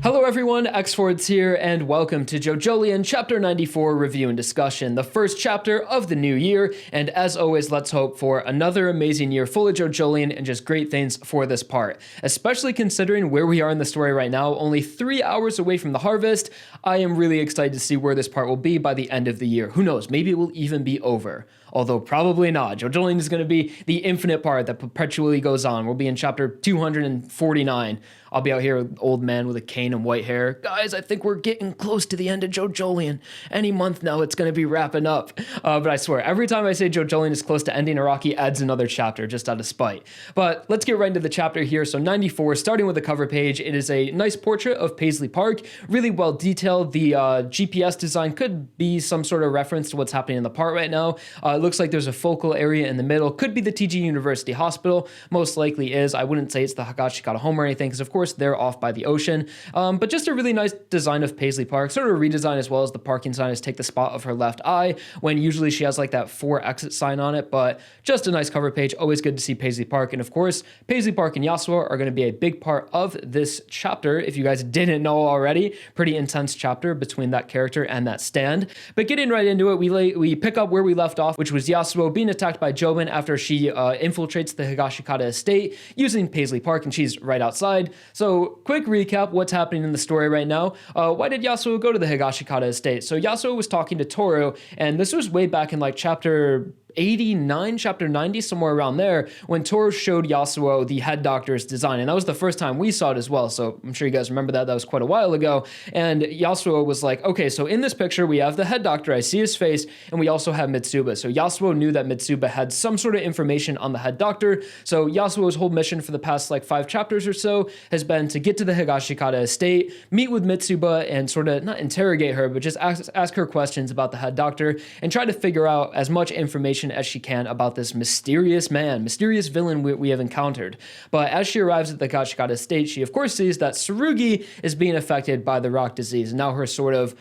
Hello everyone, xForts here, and welcome to JoJolion Chapter 94 Review and Discussion, the first chapter of the new year, and as always, let's hope for another amazing year full of JoJolion and just great things for this part. Especially considering where we are in the story right now, only 3 hours away from the harvest, I am really excited to see where this part will be by the end of the year. Who knows, maybe it will even be over. Although probably not. JoJolion is going to be the infinite part that perpetually goes on. We'll be in chapter 249. I'll be out here with an old man with a cane and white hair. Guys, I think we're getting close to the end of JoJolion. Any month now, it's going to be wrapping up. But I swear, every time I say JoJolion is close to ending, Araki adds another chapter just out of spite. But let's get right into the chapter here. So 94, starting with the cover page, it is a nice portrait of Paisley Park. Really well detailed. The GPS design could be some sort of reference to what's happening in the park right now. It looks like there's a focal area in the middle. Could be the TG University Hospital. Most likely is. I wouldn't say it's the Higashikata home or anything, because of course they're off by the ocean. But just a really nice design of Paisley Park. Sort of a redesign as well as the parking sign is take the spot of her left eye, when usually she has like that 4 exit sign on it. But just a nice cover page. Always good to see Paisley Park. And of course, Paisley Park and Yasuo are going to be a big part of this chapter. If you guys didn't know already, pretty intense chapter between that character and that stand. But getting right into it, we pick up where we left off, which was Yasuo being attacked by Jobin after she infiltrates the Higashikata estate using Paisley Park, and she's right outside. So quick recap, what's happening in the story right now. Why did Yasuo go to the Higashikata estate? So Yasuo was talking to Toru, and this was way back in like chapter 89, chapter 90, somewhere around there, when Toru showed Yasuo the head doctor's design. And that was the first time we saw it as well. So I'm sure you guys remember that. That was quite a while ago. And Yasuo was like, okay, so in this picture, we have the head doctor. I see his face. And we also have Mitsuba. So Yasuo knew that Mitsuba had some sort of information on the head doctor. So Yasuo's whole mission for the past like 5 chapters or so has been to get to the Higashikata estate, meet with Mitsuba, and sort of not interrogate her, but just ask her questions about the head doctor and try to figure out as much information as she can about this mysterious villain we have encountered. But as she arrives at the Higashikata estate, she of course sees that Tsurugi is being affected by the rock disease. Now her sort of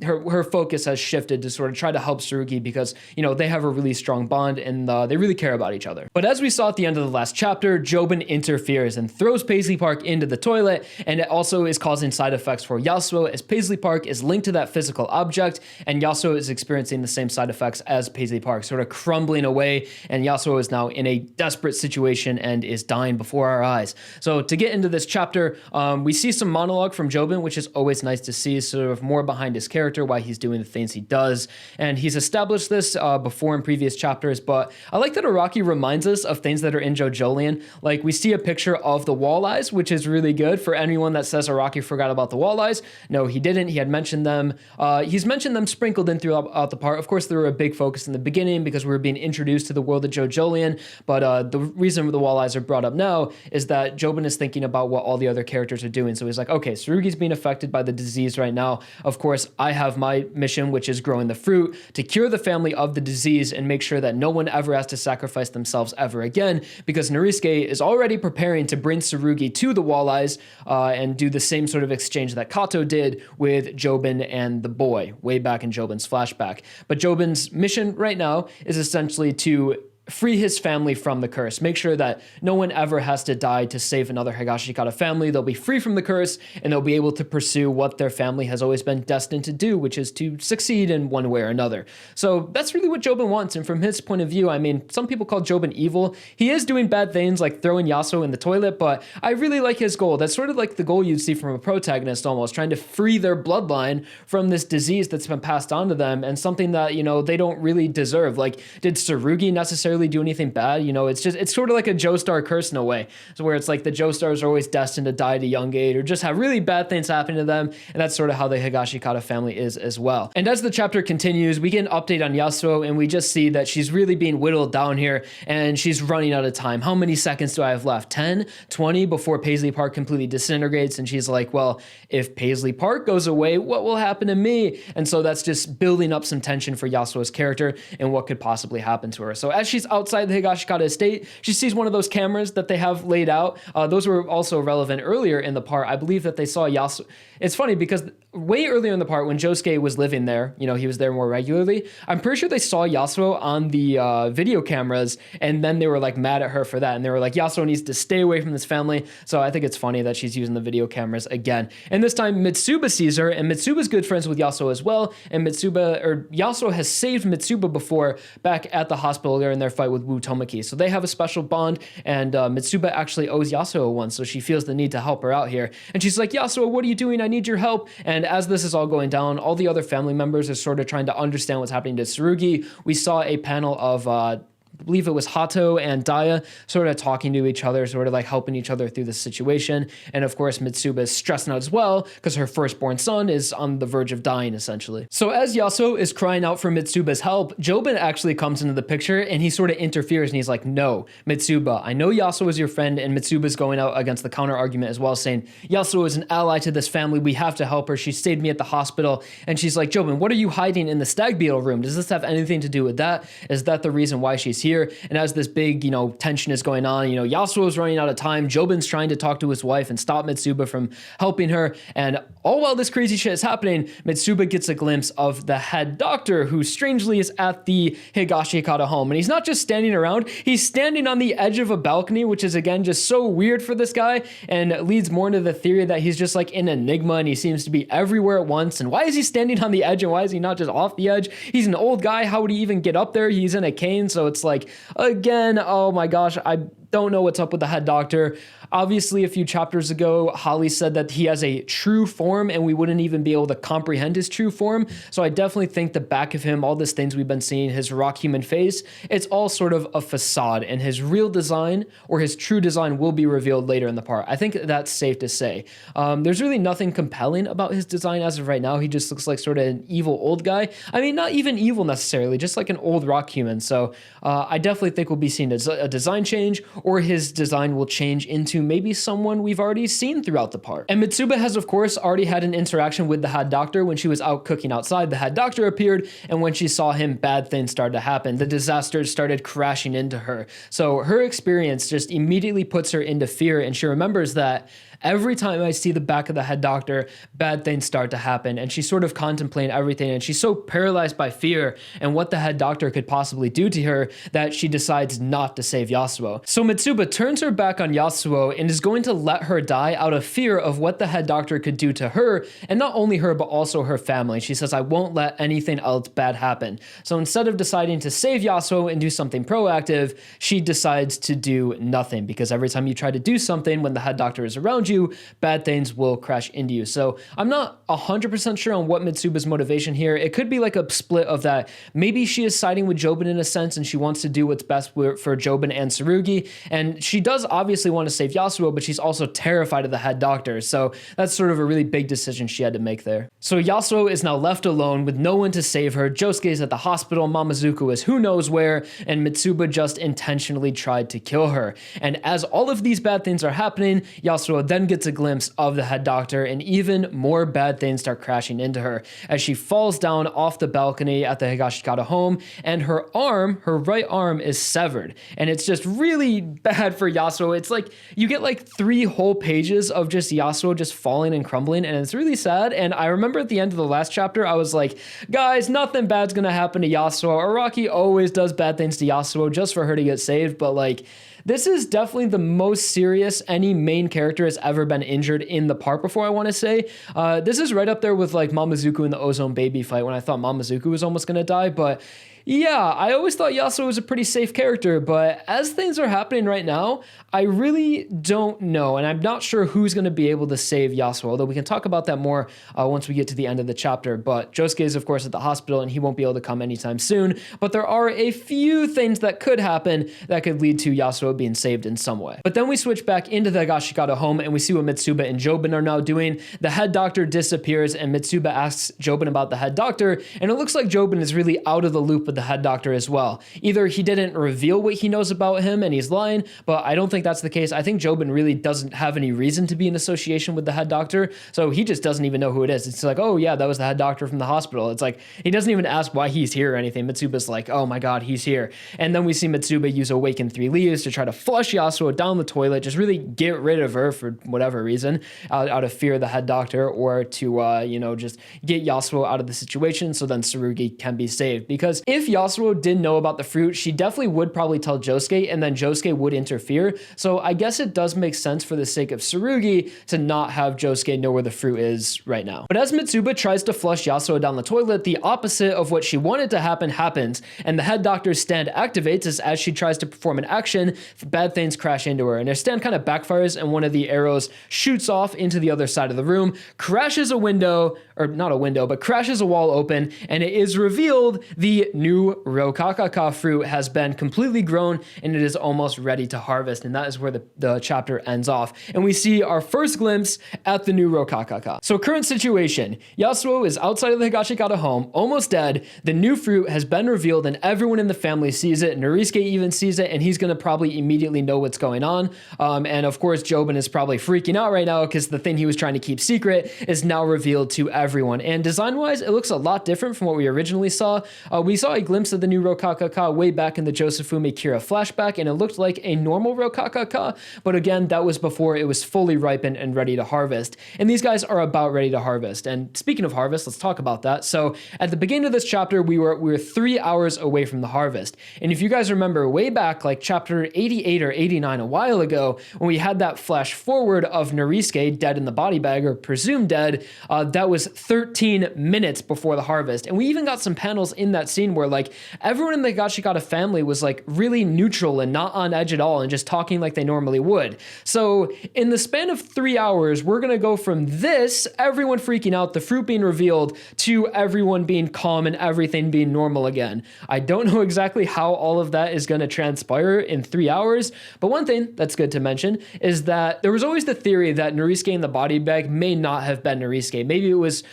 her focus has shifted to sort of try to help Tsurugi because, you know, they have a really strong bond and they really care about each other. But as we saw at the end of the last chapter, Jobin interferes and throws Paisley Park into the toilet, and it also is causing side effects for Yasuo, as Paisley Park is linked to that physical object, and Yasuo is experiencing the same side effects as Paisley Park, sort of crumbling away, and Yasuo is now in a desperate situation and is dying before our eyes. So to get into this chapter, we see some monologue from Jobin, which is always nice to see, sort of more behind his character, why he's doing the things he does. And he's established this before in previous chapters, but I like that Araki reminds us of things that are in JoJolion. Like we see a picture of the walleyes, which is really good for anyone that says Araki forgot about the walleyes. No, he didn't. He had mentioned them. He's mentioned them sprinkled in throughout the part. Of course, they were a big focus in the beginning because we were being introduced to the world of JoJolion, but the reason the walleyes are brought up now is that Jobin is thinking about what all the other characters are doing. So he's like, okay, Tsurugi's being affected by the disease right now. Of course, I have my mission, which is growing the fruit to cure the family of the disease and make sure that no one ever has to sacrifice themselves ever again, because Narisuke is already preparing to bring Tsurugi to the walleyes and do the same sort of exchange that Kato did with Jobin and the boy way back in Jobin's flashback. But Jobin's mission right now is essentially to free his family from the curse. Make sure that no one ever has to die to save another Higashikata family. They'll be free from the curse, and they'll be able to pursue what their family has always been destined to do, which is to succeed in one way or another. So that's really what Jobin wants, and from his point of view, I mean, some people call Jobin evil. He is doing bad things like throwing Yasuo in the toilet, but I really like his goal. That's sort of like the goal you'd see from a protagonist almost, trying to free their bloodline from this disease that's been passed on to them, and something that, you know, they don't really deserve. Like, did Tsurugi necessarily do anything bad? You know, it's sort of like a Joestar curse in a way, so where it's like the Joestars are always destined to die at a young age or just have really bad things happen to them, and that's sort of how the Higashikata family is as well. And as the chapter continues, we get an update on Yasuo, and we just see that she's really being whittled down here, and she's running out of time. How many seconds do I have left? 10, 20 before Paisley Park completely disintegrates? And she's like, well, if Paisley Park goes away, what will happen to me? And so that's just building up some tension for Yasuo's character and what could possibly happen to her. So as she's outside the Higashikata estate. She sees one of those cameras that they have laid out. Those were also relevant earlier in the part. I believe that they saw Yasuo. It's funny because way earlier in the part when Josuke was living there, you know, he was there more regularly. I'm pretty sure they saw Yasuo on the video cameras, and then they were like mad at her for that. And they were like, Yasuo needs to stay away from this family. So I think it's funny that she's using the video cameras again. And this time Mitsuba sees her, and Mitsuba's good friends with Yasuo as well. And Yasuo has saved Mitsuba before back at the hospital during their fight with Wu Tomaki. So they have a special bond, and Mitsuba actually owes Yasuo one. So she feels the need to help her out here. And she's like, Yasuo, what are you doing? I need your help. And as this is all going down, all the other family members are sort of trying to understand what's happening to Tsurugi. We saw a panel of I believe it was Hato and Daya sort of talking to each other, sort of like helping each other through this situation. And of course, Mitsuba is stressing out as well because her firstborn son is on the verge of dying, essentially. So as Yasuo is crying out for Mitsuba's help, Jobin actually comes into the picture and he sort of interferes and he's like, no, Mitsuba, I know Yasuo is your friend, and Mitsuba's going out against the counter argument as well, saying, Yasuo is an ally to this family. We have to help her. She saved me at the hospital. And she's like, Jobin, what are you hiding in the stag beetle room? Does this have anything to do with that? Is that the reason why she's here? And as this big, you know, tension is going on, you know, Yasuo is running out of time. Jobin's trying to talk to his wife and stop Mitsuba from helping her. And all while this crazy shit is happening, Mitsuba gets a glimpse of the head doctor, who strangely is at the Higashikata home. And he's not just standing around, he's standing on the edge of a balcony, which is again just so weird for this guy, and leads more into the theory that he's just like an enigma and he seems to be everywhere at once. And why is he standing on the edge, and why is he not just off the edge? He's an old guy. How would he even get up there? He's in a cane. So it's like, again, oh my gosh, I don't know what's up with the head doctor. Obviously, a few chapters ago, Holly said that he has a true form and we wouldn't even be able to comprehend his true form. So I definitely think the back of him, all these things we've been seeing, his rock human face, it's all sort of a facade, and his real design or his true design will be revealed later in the part. I think that's safe to say. There's really nothing compelling about his design as of right now. He just looks like sort of an evil old guy. I mean, not even evil necessarily, just like an old rock human. So I definitely think we'll be seeing a design change, or his design will change into maybe someone we've already seen throughout the part. And Mitsuba has, of course, already had an interaction with the head doctor. When she was out cooking outside, the head doctor appeared, and when she saw him, bad things started to happen. The disasters started crashing into her. So her experience just immediately puts her into fear, and she remembers that every time I see the back of the head doctor, bad things start to happen. And she's sort of contemplating everything, and she's so paralyzed by fear and what the head doctor could possibly do to her that she decides not to save Yasuo. So Mitsuba turns her back on Yasuo and is going to let her die out of fear of what the head doctor could do to her, and not only her, but also her family. She says, I won't let anything else bad happen. So instead of deciding to save Yasuo and do something proactive, she decides to do nothing, because every time you try to do something when the head doctor is around you, bad things will crash into you. So I'm not 100% sure on what Mitsuba's motivation here. It could be like a split of that. Maybe she is siding with Jobin in a sense, and she wants to do what's best for Jobin and Tsurugi. And she does obviously want to save Yasuo, but she's also terrified of the head doctor. So that's sort of a really big decision she had to make there. So Yasuo is now left alone with no one to save her. Josuke is at the hospital. Mamazuku is who knows where, and Mitsuba just intentionally tried to kill her. And as all of these bad things are happening, Yasuo then gets a glimpse of the head doctor, and even more bad things start crashing into her as she falls down off the balcony at the Higashikata home, and her right arm is severed. And it's just really bad for Yasuo. It's like you get like 3 whole pages of just Yasuo just falling and crumbling, and it's really sad. And I remember at the end of the last chapter, I was like, guys, nothing bad's gonna happen to Yasuo. Araki always does bad things to Yasuo just for her to get saved, but like, this is definitely the most serious any main character has ever been injured in the part before, I want to say. This is right up there with like Mamazuku in the Ozone Baby fight, when I thought Mamazuku was almost going to die. But yeah, I always thought Yasuo was a pretty safe character, but as things are happening right now, I really don't know, and I'm not sure who's going to be able to save Yasuo, although we can talk about that more once we get to the end of the chapter. But Josuke is, of course, at the hospital, and he won't be able to come anytime soon, but there are a few things that could happen that could lead to Yasuo being saved in some way. But then we switch back into the Higashikata home, and we see what Mitsuba and Jobin are now doing. The head doctor disappears, and Mitsuba asks Jobin about the head doctor, and it looks like Jobin is really out of the loop with the head doctor as well. Either he didn't reveal what he knows about him and he's lying, but I don't think that's the case. I think Jobin really doesn't have any reason to be in association with the head doctor, so he just doesn't even know who it is. It's like, oh yeah, that was the head doctor from the hospital. It's like, he doesn't even ask why he's here or anything. Mitsuba's like, oh my god, he's here. And then we see Mitsuba use Awaken 3 Leaves to try to flush Yasuo down the toilet, just really get rid of her for whatever reason, out of fear of the head doctor, or to, just get Yasuo out of the situation so then Tsurugi can be saved. Because if Yasuo did know about the fruit, she definitely would probably tell Josuke, and then Josuke would interfere. So I guess it does make sense for the sake of Tsurugi to not have Josuke know where the fruit is right now. But as Mitsuba tries to flush Yasuo down the toilet, the opposite of what she wanted to happen happens, and the head doctor's stand activates as she tries to perform an action, bad things crash into her, and her stand kind of backfires, and one of the arrows shoots off into the other side of the room, crashes a window, or not a window, but crashes a wall open, and it is revealed the new Rokakaka fruit has been completely grown, and it is almost ready to harvest, and that is where the chapter ends off. And we see our first glimpse at the new Rokakaka. So current situation, Yasuo is outside of the Higashikata home, almost dead. The new fruit has been revealed, and everyone in the family sees it. Norisuke even sees it, and he's going to probably immediately know what's going on. And of course, Jobin is probably freaking out right now because the thing he was trying to keep secret is now revealed to everyone. And design-wise, it looks a lot different from what we originally saw. We saw a glimpse of the new Rokakaka way back in the Josefume Kira flashback, and it looked like a normal Rokakaka, but again, that was before it was fully ripened and ready to harvest. And these guys are about ready to harvest. And speaking of harvest, let's talk about that. So at the beginning of this chapter, we were 3 hours away from the harvest. And if you guys remember way back, like chapter 88 or 89 a while ago, when we had that flash forward of Norisuke dead in the body bag, or presumed dead, that was 13 minutes before the harvest. And we even got some panels in that scene where like everyone in the Higashikata family was like really neutral and not on edge at all and just talking like they normally would. So in the span of 3 hours, we're going to go from this, everyone freaking out, the fruit being revealed, to everyone being calm and everything being normal again. I don't know exactly how all of that is going to transpire in 3 hours, but one thing that's good to mention is that there was always the theory that Norisuke in the body bag may not have been Norisuke. Maybe it was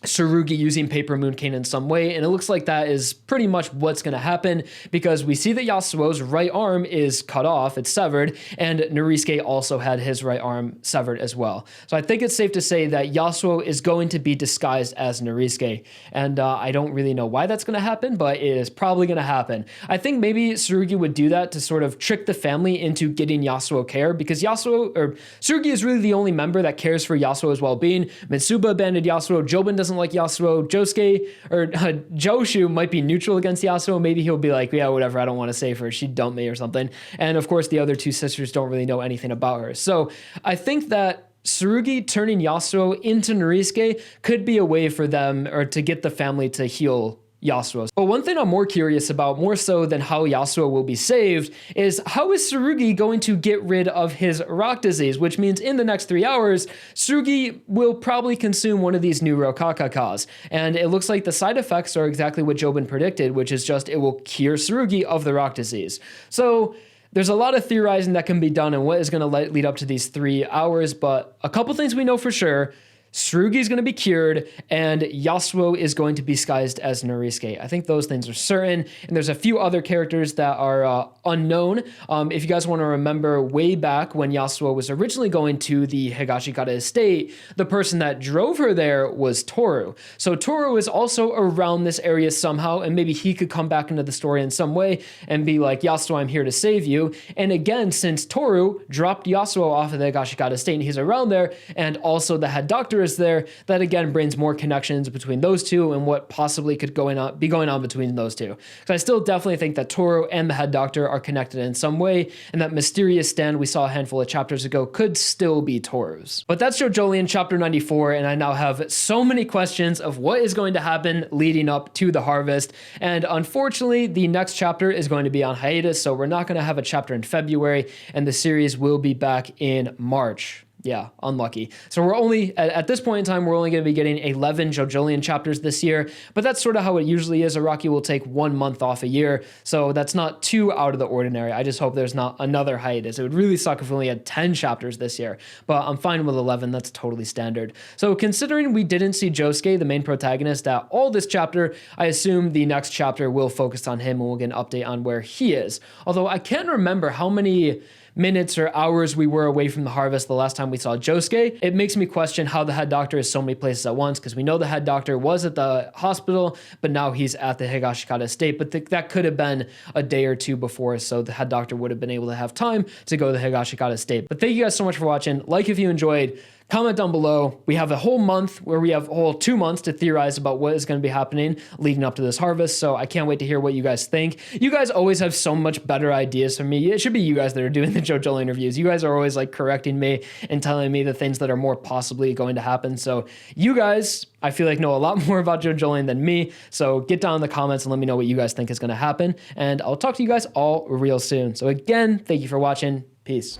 Tsurugi using Paper Moon Cane in some way, and it looks like that is pretty much what's going to happen, because we see that Yasuo's right arm is cut off, it's severed, and Norisuke also had his right arm severed as well. So I think it's safe to say that Yasuo is going to be disguised as Norisuke, and I don't really know why that's going to happen, but it is probably going to happen. I think maybe Tsurugi would do that to sort of trick the family into getting Yasuo care, because Tsurugi is really the only member that cares for Yasuo's well-being. Mitsuba abandoned Yasuo, Jobin doesn't like Yasuo, Josuke or Joshu might be neutral against Yasuo. Maybe he'll be like, yeah, whatever, I don't want to save her, she dumped me or something. And of course, the other two sisters don't really know anything about her. So I think that Tsurugi turning Yasuo into Norisuke could be a way for them, or to get the family to heal Yasuo. But one thing I'm more curious about, more so than how Yasuo will be saved, is how is Tsurugi going to get rid of his rock disease, which means in the next 3 hours, Tsurugi will probably consume one of these new Rokakakas. And it looks like the side effects are exactly what Jobin predicted, which is just it will cure Tsurugi of the rock disease. So there's a lot of theorizing that can be done and what is going to lead up to these 3 hours, but a couple things we know for sure. Tsurugi is going to be cured, and Yasuo is going to be disguised as Norisuke. I think those things are certain, and there's a few other characters that are unknown. If you guys want to remember way back when Yasuo was originally going to the Higashikata estate, the person that drove her there was Toru. So Toru is also around this area somehow, and maybe he could come back into the story in some way and be like, Yasuo, I'm here to save you. And again, since Toru dropped Yasuo off of the Higashikata estate and he's around there, and also the head doctor is there, that again brings more connections between those two and what possibly could be going on between those two. So I still definitely think that Toru and the head doctor are connected in some way, and that mysterious stand we saw a handful of chapters ago could still be Toru's. But that's JoJolion chapter 94, and I now have so many questions of what is going to happen leading up to the harvest. And unfortunately, the next chapter is going to be on hiatus, so we're not going to have a chapter in February, and the series will be back in March. Yeah, unlucky. So we're only, at this point in time, we're only going to be getting 11 JoJolion chapters this year, but that's sort of how it usually is. Araki will take 1 month off a year, so that's not too out of the ordinary. I just hope there's not another hiatus. It would really suck if we only had 10 chapters this year, but I'm fine with 11. That's totally standard. So considering we didn't see Josuke, the main protagonist, at all this chapter, I assume the next chapter will focus on him and we'll get an update on where he is. Although I can't remember how many minutes or hours we were away from the harvest the last time we saw Josuke. It makes me question how the head doctor is so many places at once, because we know the head doctor was at the hospital, but now he's at the Higashikata estate. But that could have been a day or two before, so the head doctor would have been able to have time to go to the Higashikata estate. But thank you guys so much for watching. Like if you enjoyed. Comment down below. We have a whole month where we have a whole 2 months to theorize about what is going to be happening leading up to this harvest. So I can't wait to hear what you guys think. You guys always have so much better ideas from me. It should be you guys that are doing the JoJolion reviews. You guys are always like correcting me and telling me the things that are more possibly going to happen. So you guys, I feel like, know a lot more about JoJolion than me. So get down in the comments and let me know what you guys think is going to happen. And I'll talk to you guys all real soon. So again, thank you for watching. Peace.